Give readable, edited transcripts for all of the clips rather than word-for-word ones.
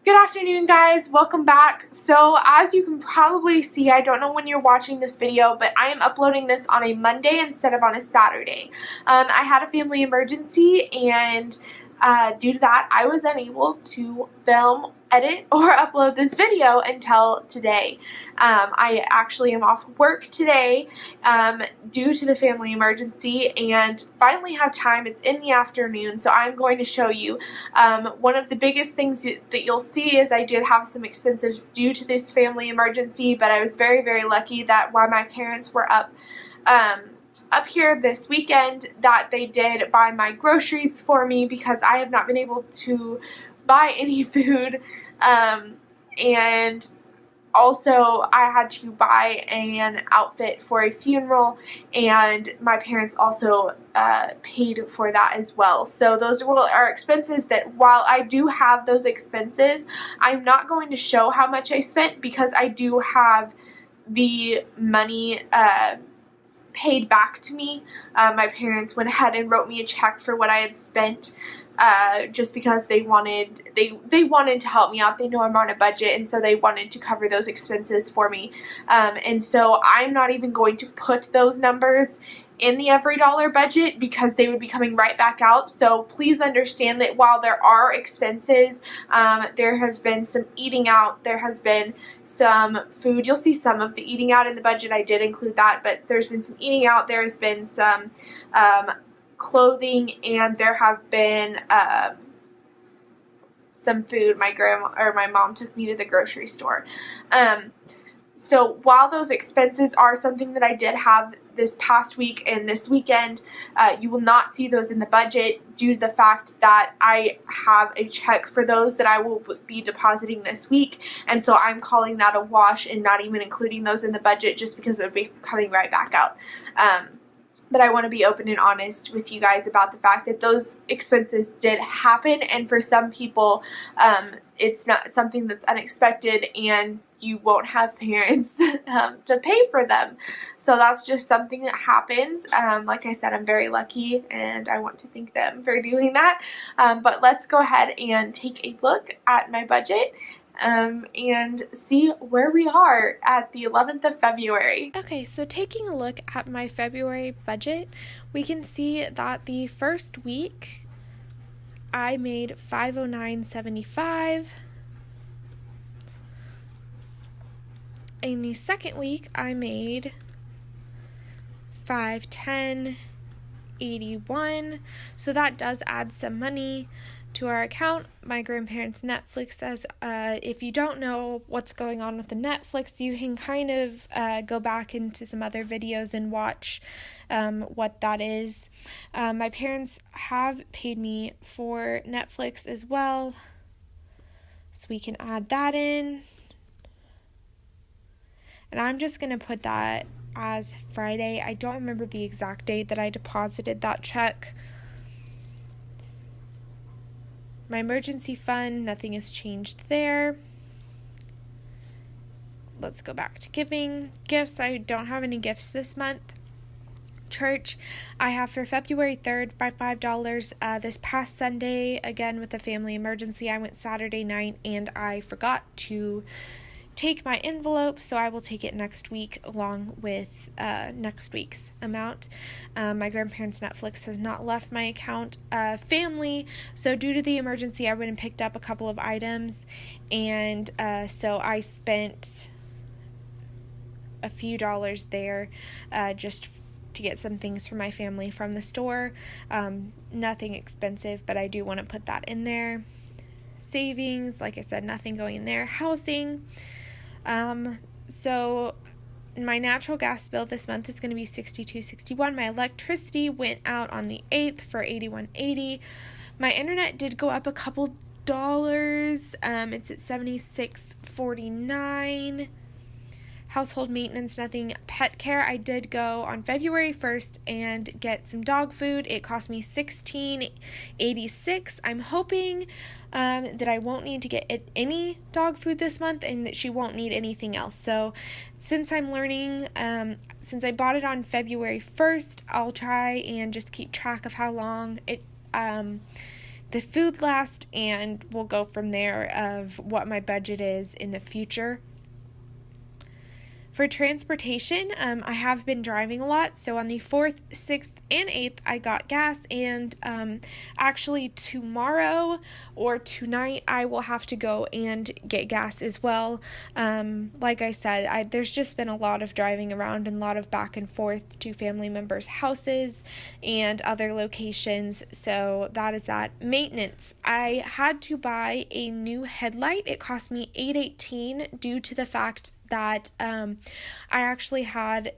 Good afternoon, guys. Welcome back. So, as you can probably see, I don't know when you're watching this video, but I am uploading this on a Monday instead of on a Saturday. I had a family emergency, and due to that, I was unable to film, edit, or upload this video until today. I actually am off work today due to the family emergency, and finally have time. It's in the afternoon, so I'm going to show you. One of the biggest things that you'll see is I did have some expenses due to this family emergency, but I was very, very lucky that while my parents were up here this weekend, that they did buy my groceries for me because I have not been able to buy any food, and also I had to buy an outfit for a funeral, and my parents also paid for that as well. So those are expenses that, while I do have those expenses, I'm not going to show how much I spent because I do have the money paid back to me. My parents went ahead and wrote me a check for what I had spent, just because they wanted to help me out. They know I'm on a budget, and so they wanted to cover those expenses for me. And so I'm not even going to put those numbers in the every dollar budget because they would be coming right back out. So please understand that while there are expenses, there has been some eating out, there has been some food. You'll see some of the eating out in the budget. I did include that, but there's been some eating out, there's been some clothing, and there have been some food. My mom took me to the grocery store. So while those expenses are something that I did have this past week and this weekend, you will not see those in the budget due to the fact that I have a check for those that I will be depositing this week, and so I'm calling that a wash and not even including those in the budget just because it would be coming right back out. But I want to be open and honest with you guys about the fact that those expenses did happen, and for some people, it's not something that's unexpected, and you won't have parents to pay for them. So that's just something that happens. Like I said, I'm very lucky, and I want to thank them for doing that. But let's go ahead and take a look at my budget and see where we are at the 11th of February. Okay, so taking a look at my February budget, we can see that the first week I made $509.75. In the second week, I made $510.81. So that does add some money to our account. My grandparents' Netflix says, if you don't know what's going on with the Netflix, you can kind of go back into some other videos and watch what that is. My parents have paid me for Netflix as well, so we can add that in. And I'm just going to put that as Friday. I don't remember the exact date that I deposited that check. My emergency fund, nothing has changed there. Let's go back to giving. Gifts, I don't have any gifts this month. Church, I have for February 3rd by $5. This past Sunday, again with a family emergency, I went Saturday night and I forgot to take my envelope, so I will take it next week along with next week's amount. My grandparents' Netflix has not left my account. Family, so due to the emergency, I went and picked up a couple of items, and so I spent a few dollars there just to get some things for my family from the store. Nothing expensive, but I do want to put that in there. Savings, like I said, nothing going in there. Housing, so my natural gas bill this month is going to be $62.61. My electricity went out on the 8th for $81.80. My internet did go up a couple dollars. It's at $76.49. Household maintenance, nothing. Pet care, I did go on February 1st and get some dog food. It cost me $16.86. I'm hoping that I won't need to get any dog food this month and that she won't need anything else. So since I'm learning, since I bought it on February 1st, I'll try and just keep track of how long it the food last, and we'll go from there of what my budget is in the future. For transportation, I have been driving a lot, so on the 4th, 6th, and 8th, I got gas, and actually tomorrow or tonight, I will have to go and get gas as well. Like I said, there's just been a lot of driving around and a lot of back and forth to family members' houses and other locations, so that is that. Maintenance. I had to buy a new headlight. It cost me $8.18 due to the fact that I actually had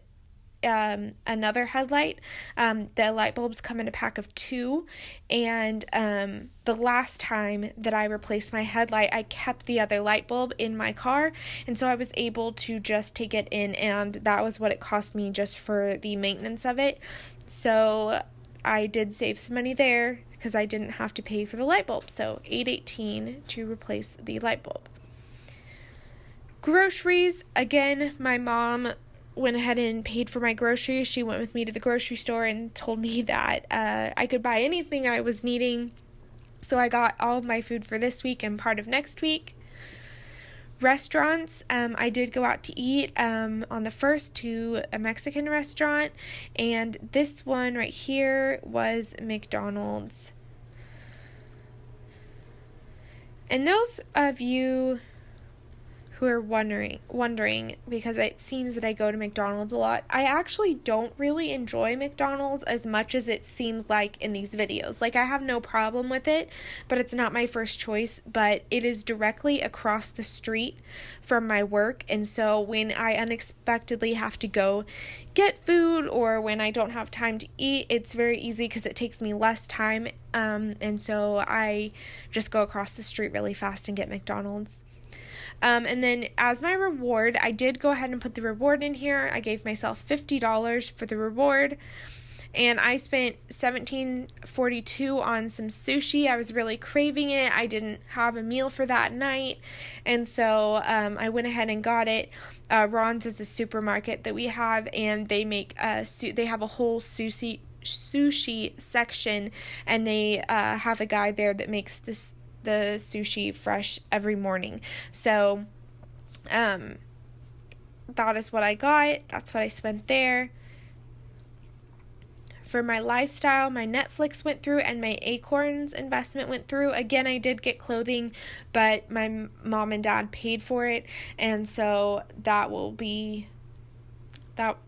another headlight. The light bulbs come in a pack of 2, and the last time that I replaced my headlight, I kept the other light bulb in my car, and so I was able to just take it in, and that was what it cost me just for the maintenance of it. So I did save some money there because I didn't have to pay for the light bulb. So $8.18 to replace the light bulb. Groceries, again, my mom went ahead and paid for my groceries. She went with me to the grocery store and told me that I could buy anything I was needing. So I got all of my food for this week and part of next week. Restaurants, I did go out to eat on the 1st to a Mexican restaurant, and this one right here was McDonald's. And those of you who are wondering, because it seems that I go to McDonald's a lot, I actually don't really enjoy McDonald's as much as it seems like in these videos. Like, I have no problem with it, but it's not my first choice, but it is directly across the street from my work, and so when I unexpectedly have to go get food or when I don't have time to eat, it's very easy because it takes me less time, and so I just go across the street really fast and get McDonald's. And then as my reward, I did go ahead and put the reward in here. I gave myself $50 for the reward, and I spent $17.42 on some sushi. I was really craving it. I didn't have a meal for that night, and so I went ahead and got it. Ron's is a supermarket that we have, and they make they have a whole sushi section, and they have a guy there that makes the sushi fresh every morning. So that is what I got. That's what I spent there. For my lifestyle, my Netflix went through and my Acorns investment went through. Again, I did get clothing, but my mom and dad paid for it, and so that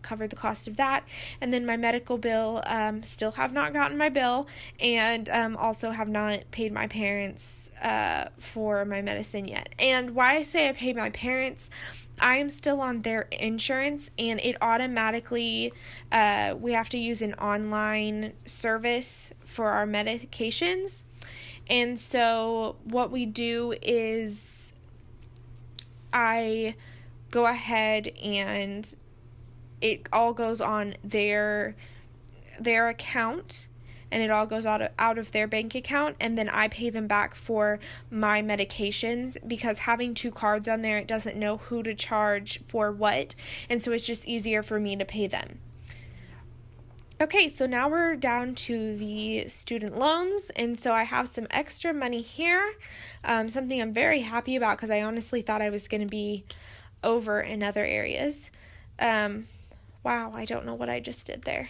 covered the cost of that. And then my medical bill, still have not gotten my bill, and also have not paid my parents for my medicine yet. And why I say I paid my parents, I am still on their insurance, and it automatically, we have to use an online service for our medications. And so what we do is I go ahead and it all goes on their account, and it all goes out of their bank account, and then I pay them back for my medications, because having 2 cards on there, it doesn't know who to charge for what, and so it's just easier for me to pay them. Okay, so now we're down to the student loans, and so I have some extra money here, something I'm very happy about because I honestly thought I was going to be over in other areas. Wow, I don't know what I just did there.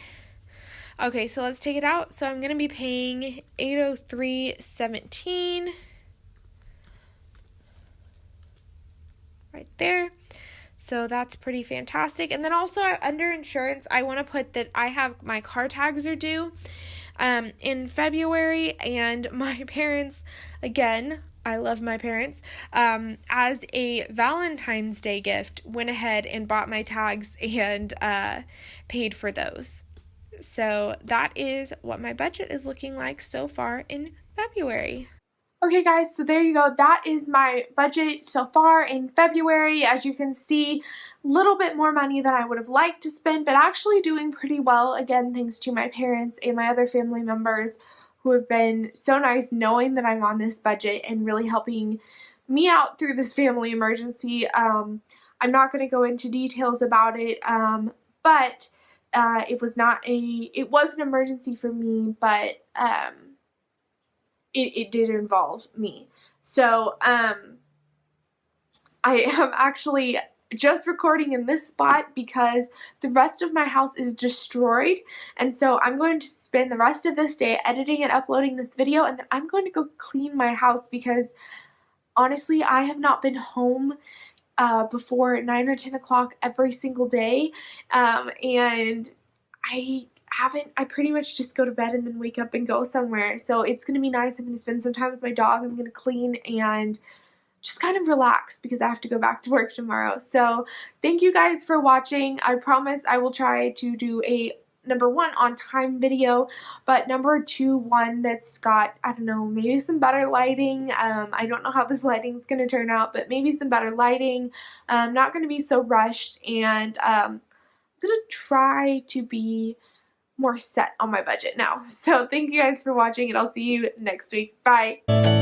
Okay, so let's take it out. So I'm going to be paying $803.17 right there. So that's pretty fantastic. And then also under insurance, I want to put that I have my car tags are due in February, and my parents, again, I love my parents, as a Valentine's Day gift, went ahead and bought my tags and paid for those. So that is what my budget is looking like so far in February. Okay guys, so there you go. That is my budget so far in February. As you can see, a little bit more money than I would have liked to spend, but actually doing pretty well, again, thanks to my parents and my other family members who have been so nice knowing that I'm on this budget and really helping me out through this family emergency. I'm not going to go into details about it, but it was an emergency for me, but it did involve me. So I am actually just recording in this spot because the rest of my house is destroyed, and so I'm going to spend the rest of this day editing and uploading this video, and then I'm going to go clean my house because honestly I have not been home before 9 or 10 o'clock every single day, and I pretty much just go to bed and then wake up and go somewhere. So it's going to be nice. I'm going to spend some time with my dog. I'm going to clean and just kind of relax because I have to go back to work tomorrow. So thank you guys for watching. I promise I will try to do a number 1 on time video, but number 2 one that's got, I don't know, maybe some better lighting. I don't know how this lighting is going to turn out, but maybe some better lighting. Not going to be so rushed, and I'm going to try to be more set on my budget now. So thank you guys for watching, and I'll see you next week. Bye!